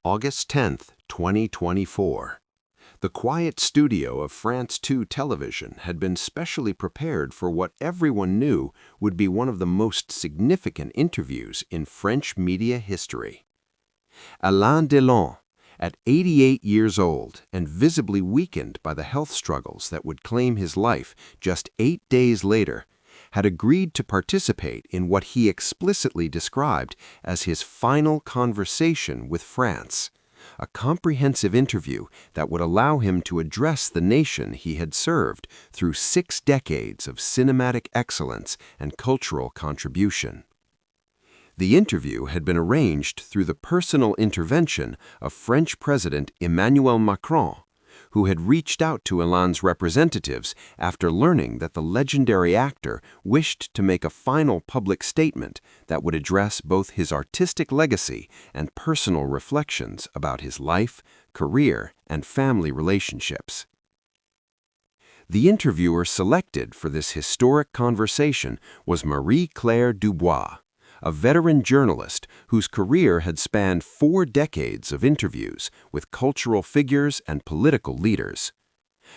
August 10th, 2024. The quiet studio of France 2 television had been specially prepared for what everyone knew would be one of the most significant interviews in French media history. Alain Delon, at 88 years old and visibly weakened by the health struggles that would claim his life just 8 days later, had agreed to participate in what he explicitly described as his final conversation with France, a comprehensive interview that would allow him to address the nation he had served through 6 decades of cinematic excellence and cultural contribution. The interview had been arranged through the personal intervention of French President Emmanuel Macron, who had reached out to Alain's representatives after learning that the legendary actor wished to make a final public statement that would address both his artistic legacy and personal reflections about his life, career, and family relationships. The interviewer selected for this historic conversation was Marie-Claire Dubois, a veteran journalist whose career had spanned 4 decades of interviews with cultural figures and political leaders.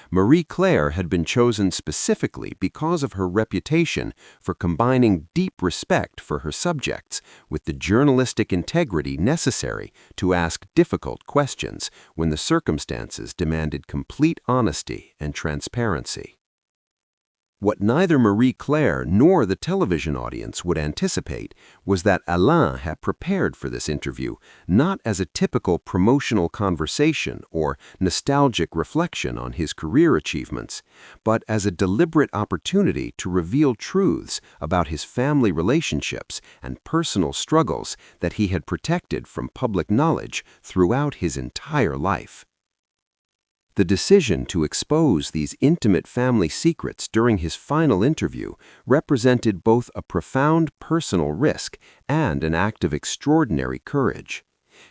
Marie-Claire had been chosen specifically because of her reputation for combining deep respect for her subjects with the journalistic integrity necessary to ask difficult questions when the circumstances demanded complete honesty and transparency. What neither Marie-Claire nor the television audience would anticipate was that Alain had prepared for this interview not as a typical promotional conversation or nostalgic reflection on his career achievements, but as a deliberate opportunity to reveal truths about his family relationships and personal struggles that he had protected from public knowledge throughout his entire life. The decision to expose these intimate family secrets during his final interview represented both a profound personal risk and an act of extraordinary courage,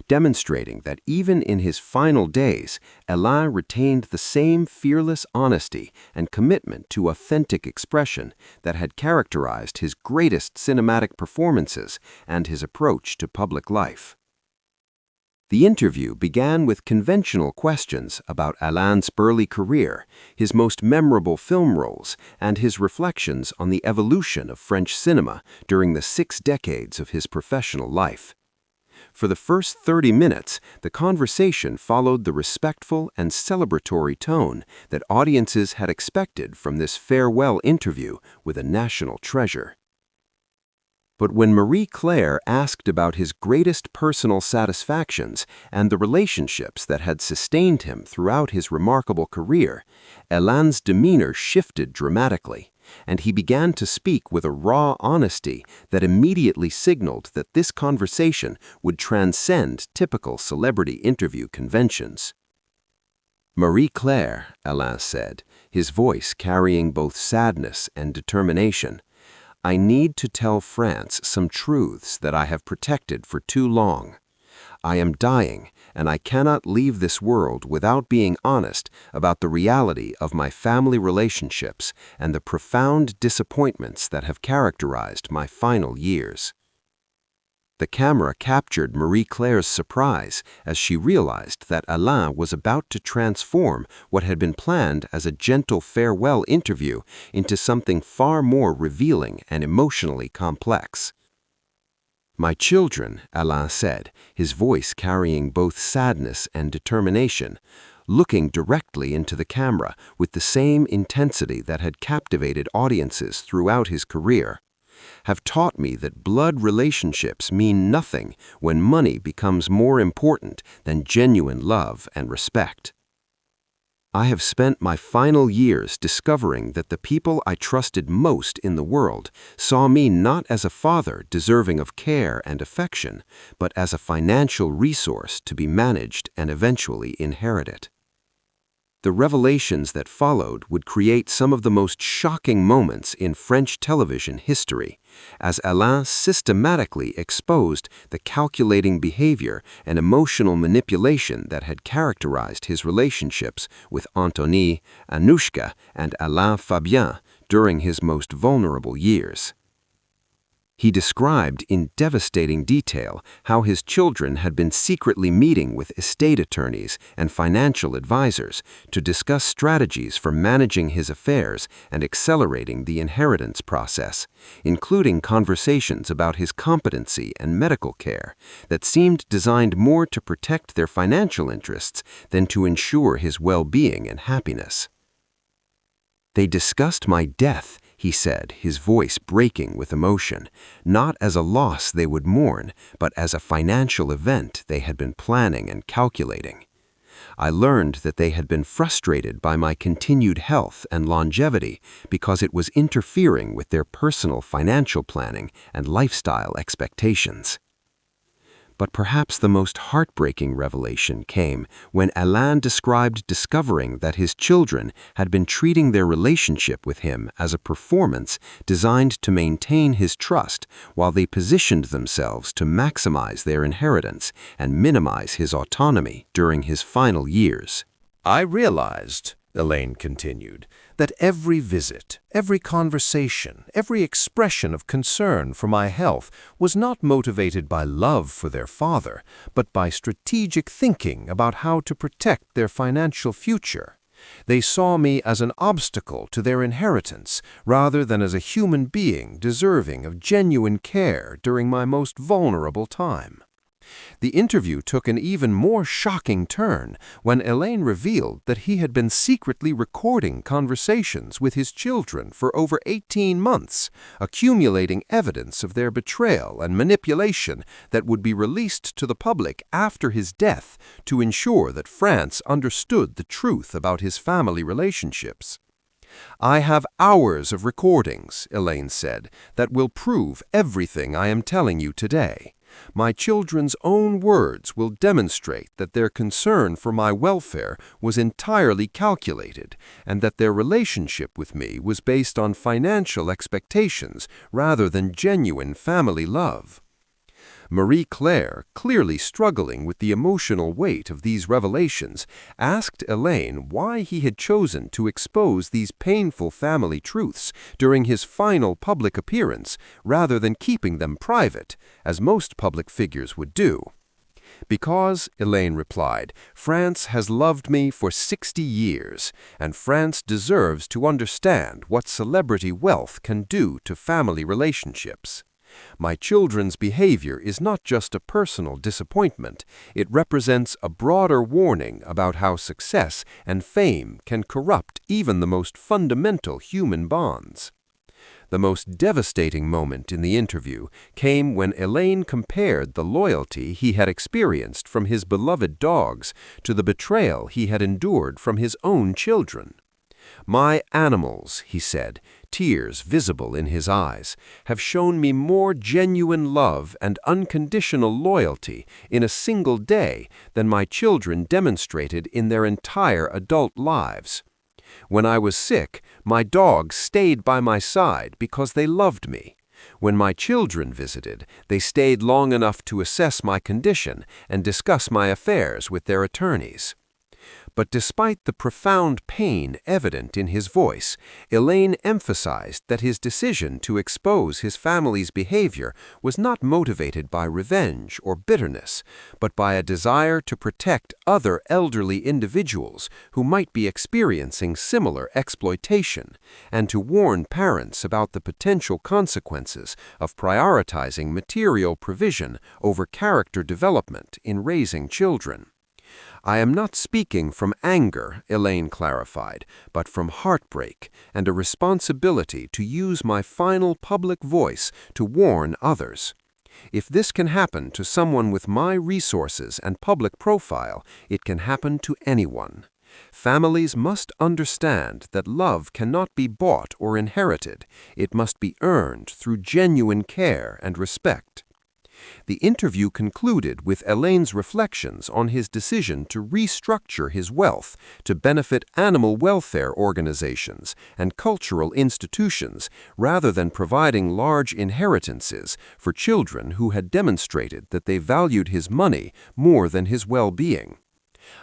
demonstrating that even in his final days, Alain retained the same fearless honesty and commitment to authentic expression that had characterized his greatest cinematic performances and his approach to public life. The interview began with conventional questions about Alain's early career, his most memorable film roles, and his reflections on the evolution of French cinema during the 6 decades of his professional life. For the first 30 minutes, the conversation followed the respectful and celebratory tone that audiences had expected from this farewell interview with a national treasure. But when Marie-Claire asked about his greatest personal satisfactions and the relationships that had sustained him throughout his remarkable career, Alain's demeanor shifted dramatically, and he began to speak with a raw honesty that immediately signaled that this conversation would transcend typical celebrity interview conventions. "Marie-Claire," Alain said, his voice carrying both sadness and determination, "I need to tell France some truths that I have protected for too long. I am dying, and I cannot leave this world without being honest about the reality of my family relationships and the profound disappointments that have characterized my final years." The camera captured Marie-Claire's surprise as she realized that Alain was about to transform what had been planned as a gentle farewell interview into something far more revealing and emotionally complex. "My children," Alain said, his voice carrying both sadness and determination, looking directly into the camera with the same intensity that had captivated audiences throughout his career, "have taught me that blood relationships mean nothing when money becomes more important than genuine love and respect. I have spent my final years discovering that the people I trusted most in the world saw me not as a father deserving of care and affection, but as a financial resource to be managed and eventually inherited." The revelations that followed would create some of the most shocking moments in French television history, as Alain systematically exposed the calculating behavior and emotional manipulation that had characterized his relationships with Anthony, Anouchka, and Alain Fabien during his most vulnerable years. He described in devastating detail how his children had been secretly meeting with estate attorneys and financial advisors to discuss strategies for managing his affairs and accelerating the inheritance process, including conversations about his competency and medical care that seemed designed more to protect their financial interests than to ensure his well-being and happiness. "They discussed my death," he said, his voice breaking with emotion, "not as a loss they would mourn, but as a financial event they had been planning and calculating. I learned that they had been frustrated by my continued health and longevity because it was interfering with their personal financial planning and lifestyle expectations." But perhaps the most heartbreaking revelation came when Alain described discovering that his children had been treating their relationship with him as a performance designed to maintain his trust while they positioned themselves to maximize their inheritance and minimize his autonomy during his final years. "I realized," Elaine continued, "that every visit, every conversation, every expression of concern for my health was not motivated by love for their father, but by strategic thinking about how to protect their financial future. They saw me as an obstacle to their inheritance rather than as a human being deserving of genuine care during my most vulnerable time." The interview took an even more shocking turn when Elaine revealed that he had been secretly recording conversations with his children for over 18 months, accumulating evidence of their betrayal and manipulation that would be released to the public after his death to ensure that France understood the truth about his family relationships. "I have hours of recordings," Elaine said, "that will prove everything I am telling you today. My children's own words will demonstrate that their concern for my welfare was entirely calculated and that their relationship with me was based on financial expectations rather than genuine family love." Marie-Claire, clearly struggling with the emotional weight of these revelations, asked Elaine why he had chosen to expose these painful family truths during his final public appearance rather than keeping them private, as most public figures would do. "Because," Elaine replied, "France has loved me for 60 years, and France deserves to understand what celebrity wealth can do to family relationships. My children's behavior is not just a personal disappointment, it represents a broader warning about how success and fame can corrupt even the most fundamental human bonds." The most devastating moment in the interview came when Elaine compared the loyalty he had experienced from his beloved dogs to the betrayal he had endured from his own children. "My animals," he said, tears visible in his eyes, "have shown me more genuine love and unconditional loyalty in a single day than my children demonstrated in their entire adult lives. When I was sick, my dogs stayed by my side because they loved me. When my children visited, they stayed long enough to assess my condition and discuss my affairs with their attorneys." But despite the profound pain evident in his voice, Elaine emphasized that his decision to expose his family's behavior was not motivated by revenge or bitterness, but by a desire to protect other elderly individuals who might be experiencing similar exploitation, and to warn parents about the potential consequences of prioritizing material provision over character development in raising children. "I am not speaking from anger," Elaine clarified, "but from heartbreak and a responsibility to use my final public voice to warn others. If this can happen to someone with my resources and public profile, it can happen to anyone. Families must understand that love cannot be bought or inherited. It must be earned through genuine care and respect." The interview concluded with Elaine's reflections on his decision to restructure his wealth to benefit animal welfare organizations and cultural institutions rather than providing large inheritances for children who had demonstrated that they valued his money more than his well-being.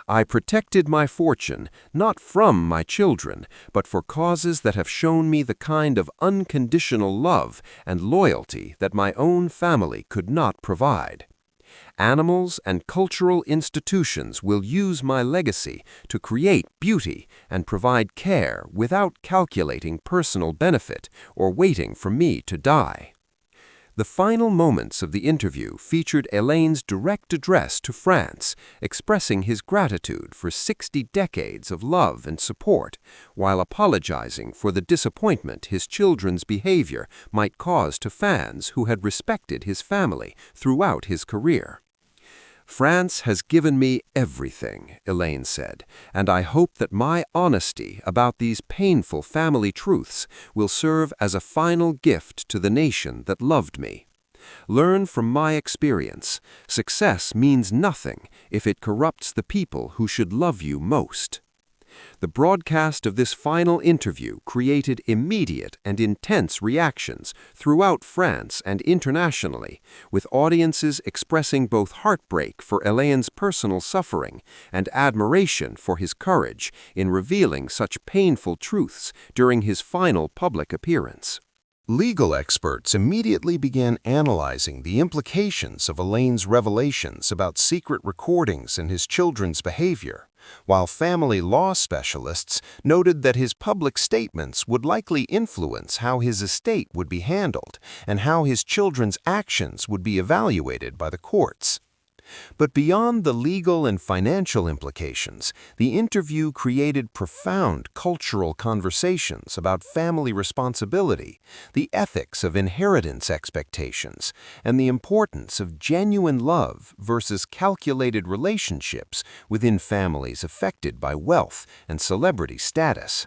I protected my fortune not from my children, but for causes that have shown me the kind of unconditional love and loyalty that my own family could not provide. Animals and cultural institutions will use my legacy to create beauty and provide care without calculating personal benefit or waiting for me to die. The final moments of the interview featured Alain's direct address to France, expressing his gratitude for 60 decades of love and support, while apologizing for the disappointment his children's behavior might cause to fans who had respected his family throughout his career. France has given me everything, Alain said, and I hope that my honesty about these painful family truths will serve as a final gift to the nation that loved me. Learn from my experience. Success means nothing if it corrupts the people who should love you most. The broadcast of this final interview created immediate and intense reactions throughout France and internationally, with audiences expressing both heartbreak for Alain's personal suffering and admiration for his courage in revealing such painful truths during his final public appearance. Legal experts immediately began analyzing the implications of Alain's revelations about secret recordings and his children's behavior, while family law specialists noted that his public statements would likely influence how his estate would be handled and how his children's actions would be evaluated by the courts. But beyond the legal and financial implications, the interview created profound cultural conversations about family responsibility, the ethics of inheritance expectations, and the importance of genuine love versus calculated relationships within families affected by wealth and celebrity status.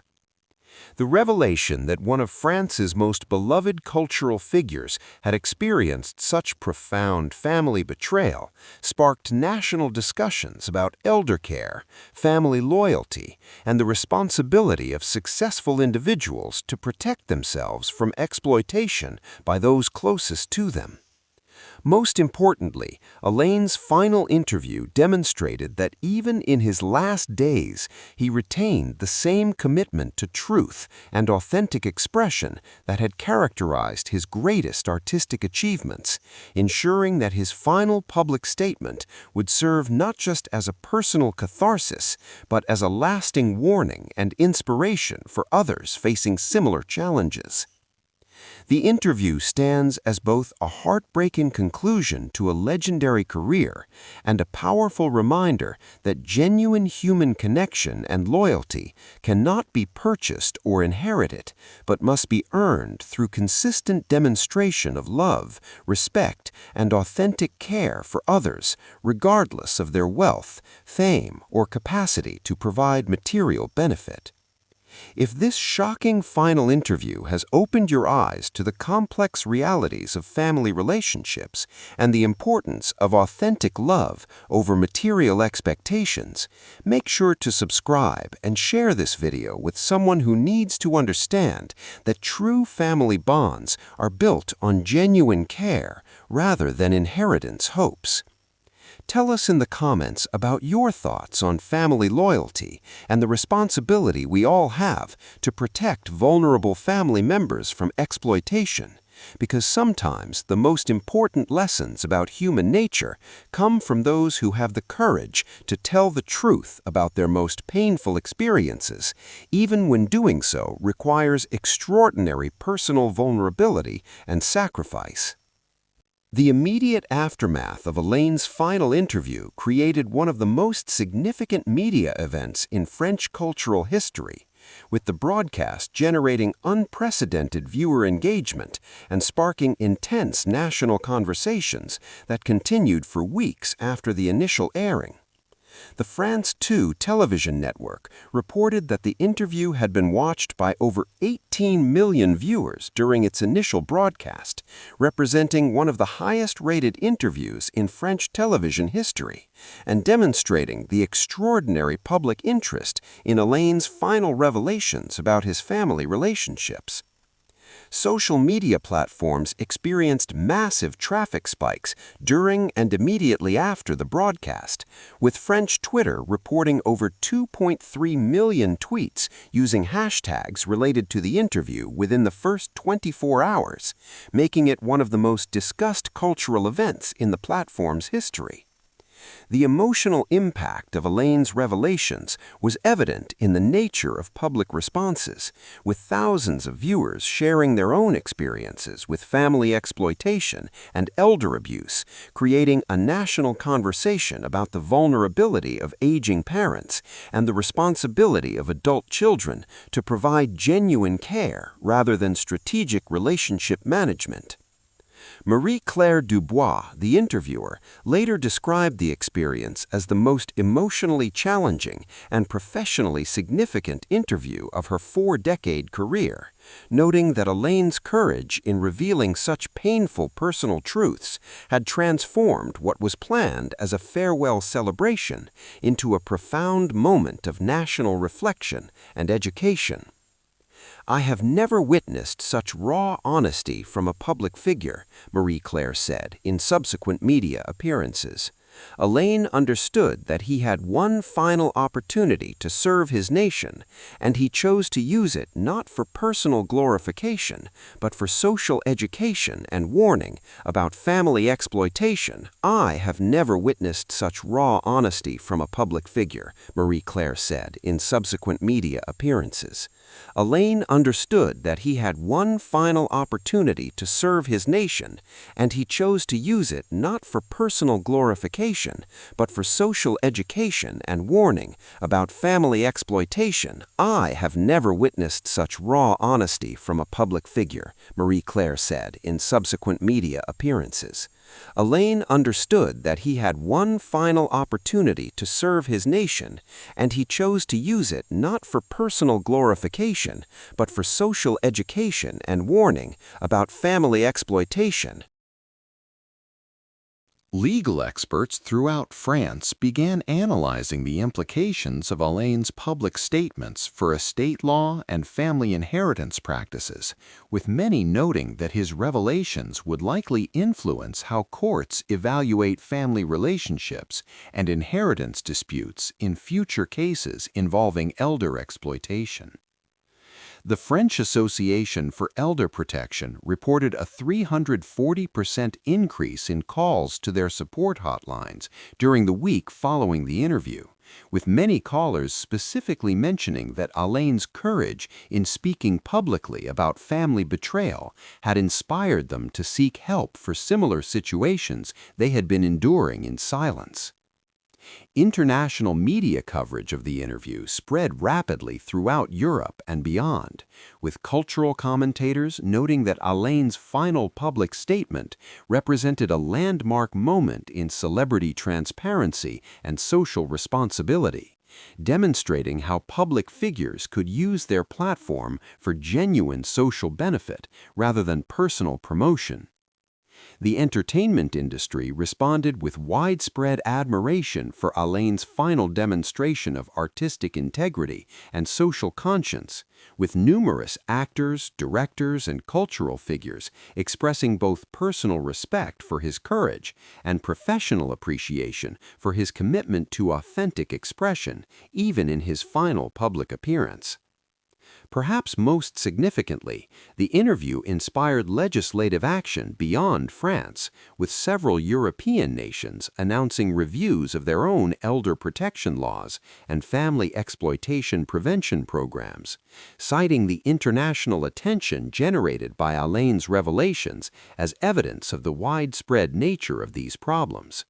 The revelation that one of France's most beloved cultural figures had experienced such profound family betrayal sparked national discussions about elder care, family loyalty, and the responsibility of successful individuals to protect themselves from exploitation by those closest to them. Most importantly, Alain's final interview demonstrated that even in his last days, he retained the same commitment to truth and authentic expression that had characterized his greatest artistic achievements, ensuring that his final public statement would serve not just as a personal catharsis, but as a lasting warning and inspiration for others facing similar challenges. The interview stands as both a heartbreaking conclusion to a legendary career and a powerful reminder that genuine human connection and loyalty cannot be purchased or inherited, but must be earned through consistent demonstration of love, respect, and authentic care for others, regardless of their wealth, fame, or capacity to provide material benefit. If this shocking final interview has opened your eyes to the complex realities of family relationships and the importance of authentic love over material expectations, make sure to subscribe and share this video with someone who needs to understand that true family bonds are built on genuine care rather than inheritance hopes. Tell us in the comments about your thoughts on family loyalty and the responsibility we all have to protect vulnerable family members from exploitation, because sometimes the most important lessons about human nature come from those who have the courage to tell the truth about their most painful experiences, even when doing so requires extraordinary personal vulnerability and sacrifice. The immediate aftermath of Alain's final interview created one of the most significant media events in French cultural history, with the broadcast generating unprecedented viewer engagement and sparking intense national conversations that continued for weeks after the initial airing. The France 2 television network reported that the interview had been watched by over 18 million viewers during its initial broadcast, representing one of the highest-rated interviews in French television history, and demonstrating the extraordinary public interest in Alain's final revelations about his family relationships. Social media platforms experienced massive traffic spikes during and immediately after the broadcast, with French Twitter reporting over 2.3 million tweets using hashtags related to the interview within the first 24 hours, making it one of the most discussed cultural events in the platform's history. The emotional impact of Alain's revelations was evident in the nature of public responses, with thousands of viewers sharing their own experiences with family exploitation and elder abuse, creating a national conversation about the vulnerability of aging parents and the responsibility of adult children to provide genuine care rather than strategic relationship management. Marie-Claire Dubois, the interviewer, later described the experience as the most emotionally challenging and professionally significant interview of her 4-decade career, noting that Alain's courage in revealing such painful personal truths had transformed what was planned as a farewell celebration into a profound moment of national reflection and education. "I have never witnessed such raw honesty from a public figure," Marie-Claire said in subsequent media appearances. Alain understood that he had one final opportunity to serve his nation, and he chose to use it not for personal glorification, but for social education and warning about family exploitation. "I have never witnessed such raw honesty from a public figure," Marie-Claire said in subsequent media appearances. Alain understood that he had one final opportunity to serve his nation, and he chose to use it not for personal glorification, but for social education and warning about family exploitation. "I have never witnessed such raw honesty from a public figure," Marie-Claire said in subsequent media appearances. Alain understood that he had one final opportunity to serve his nation, and he chose to use it not for personal glorification, but for social education and warning about family exploitation. Legal experts throughout France began analyzing the implications of Alain's public statements for estate law and family inheritance practices, with many noting that his revelations would likely influence how courts evaluate family relationships and inheritance disputes in future cases involving elder exploitation. The French Association for Elder Protection reported a 340% increase in calls to their support hotlines during the week following the interview, with many callers specifically mentioning that Alain's courage in speaking publicly about family betrayal had inspired them to seek help for similar situations they had been enduring in silence. International media coverage of the interview spread rapidly throughout Europe and beyond, with cultural commentators noting that Alain's final public statement represented a landmark moment in celebrity transparency and social responsibility, demonstrating how public figures could use their platform for genuine social benefit rather than personal promotion. The entertainment industry responded with widespread admiration for Alain's final demonstration of artistic integrity and social conscience, with numerous actors, directors, and cultural figures expressing both personal respect for his courage and professional appreciation for his commitment to authentic expression, even in his final public appearance. Perhaps most significantly, the interview inspired legislative action beyond France, with several European nations announcing reviews of their own elder protection laws and family exploitation prevention programs, citing the international attention generated by Alain's revelations as evidence of the widespread nature of these problems.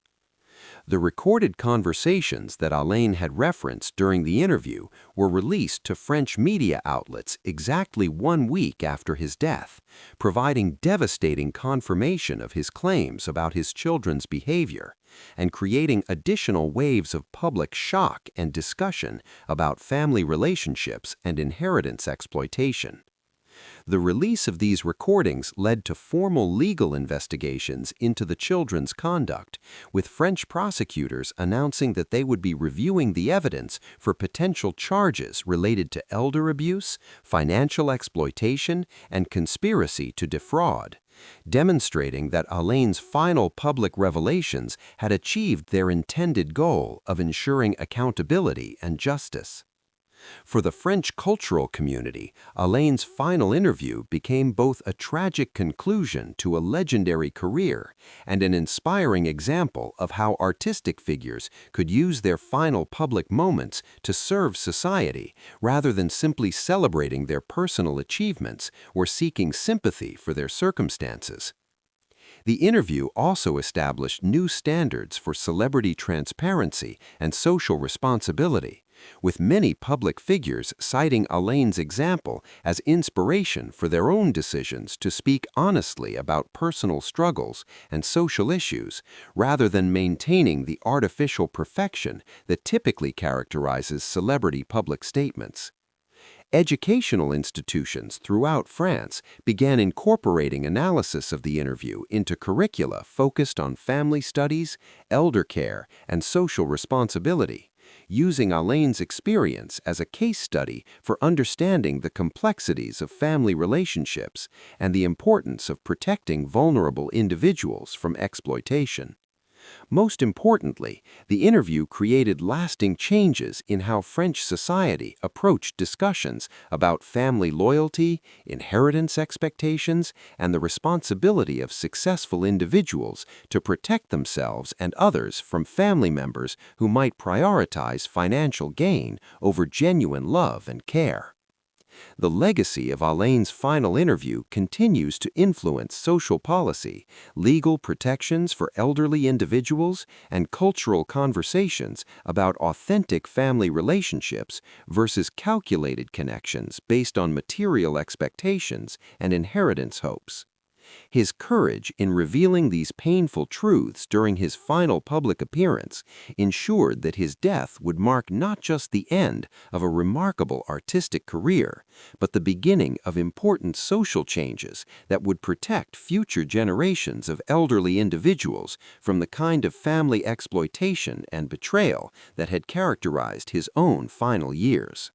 The recorded conversations that Alain had referenced during the interview were released to French media outlets exactly 1 week after his death, providing devastating confirmation of his claims about his children's behavior and creating additional waves of public shock and discussion about family relationships and inheritance exploitation. The release of these recordings led to formal legal investigations into the children's conduct, with French prosecutors announcing that they would be reviewing the evidence for potential charges related to elder abuse, financial exploitation, and conspiracy to defraud, demonstrating that Alain's final public revelations had achieved their intended goal of ensuring accountability and justice. For the French cultural community, Alain's final interview became both a tragic conclusion to a legendary career and an inspiring example of how artistic figures could use their final public moments to serve society rather than simply celebrating their personal achievements or seeking sympathy for their circumstances. The interview also established new standards for celebrity transparency and social responsibility, with many public figures citing Alain's example as inspiration for their own decisions to speak honestly about personal struggles and social issues, rather than maintaining the artificial perfection that typically characterizes celebrity public statements. Educational institutions throughout France began incorporating analysis of the interview into curricula focused on family studies, elder care, and social responsibility, using Alain's experience as a case study for understanding the complexities of family relationships and the importance of protecting vulnerable individuals from exploitation. Most importantly, the interview created lasting changes in how French society approached discussions about family loyalty, inheritance expectations, and the responsibility of successful individuals to protect themselves and others from family members who might prioritize financial gain over genuine love and care. The legacy of Alain's final interview continues to influence social policy, legal protections for elderly individuals, and cultural conversations about authentic family relationships versus calculated connections based on material expectations and inheritance hopes. His courage in revealing these painful truths during his final public appearance ensured that his death would mark not just the end of a remarkable artistic career, but the beginning of important social changes that would protect future generations of elderly individuals from the kind of family exploitation and betrayal that had characterized his own final years.